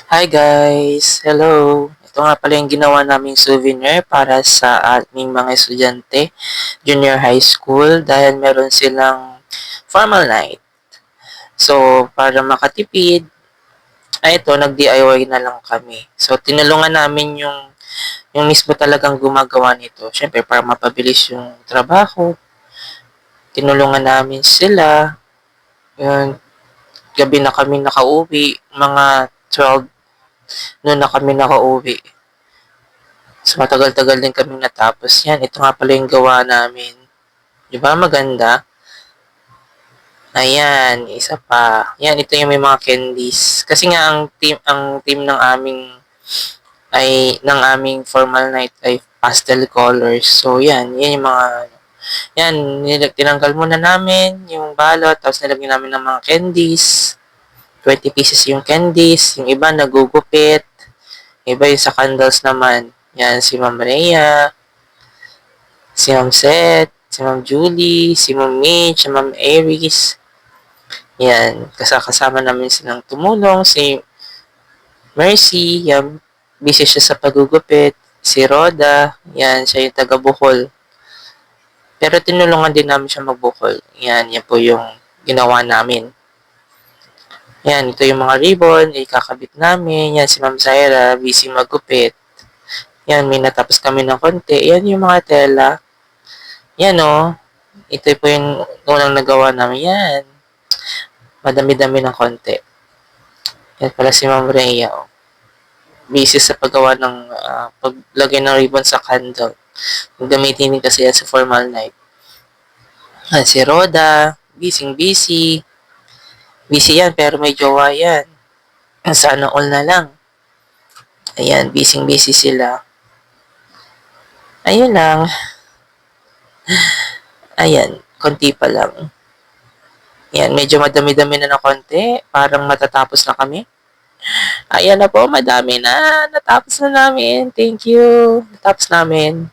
Hi guys! Hello! Ito nga pala yung ginawa naming souvenir para sa aming mga estudyante, junior high school, dahil meron silang formal night. So, para makatipid, ay ito, nag-DIY na lang kami. So, tinulungan namin yung mismo talagang gumagawa nito. Siyempre, para mapabilis yung trabaho, tinulungan namin sila. Yun, gabi na kami nakauwi, mga 12 noon na kami nakauwi. So, matagal-tagal din kami natapos yan. Ito nga pala yung gawa namin. Di ba maganda? Ayan, isa pa. Yan, ito yung may mga candies. Kasi nga ang team ng aming formal night ay pastel colors. So, yan yung mga yan, tinanggal muna namin yung balot, tapos nilagyan namin ng mga candies. 20 pieces yung candies, yung iba nagugupit, yung iba yung sa candles naman. Yan, si Ma'am Rhea, si Ma'am Seth, si Ma'am Julie, si Ma'am Mitch, si Ma'am Aries. Yan, kasama namin silang tumulong. Si Mercy, yan, busy siya sa pagugupit. Si Roda, yan, siya yung taga-bukol. Pero tinulungan din namin siya magbukol. Yan po yung ginawa namin. Yan, ito yung mga ribbon, ikakabit namin. Yan, si Ma'am Zaira, busy magupit. Yan, may natapos kami ng konti. Yan yung mga tela. Yan o. Ito po yung unang nagawa namin. Yan. Madami-dami ng konti. Yan pala si Ma'am Rhea. Oh. Busy sa paggawa ng paglagay ng ribbon sa candle. Gamitin din kasi yan sa formal night. Yan, si Roda. Busy. Busy yan pero may jowa yan. Sana all na lang. Ayan, busy sila. Ayun lang. Ayan, konti pa lang. Yan, medyo madami-dami na ng konti. Parang matatapos na kami. Ayan na po, madami na. Natapos na namin. Thank you. Natapos namin.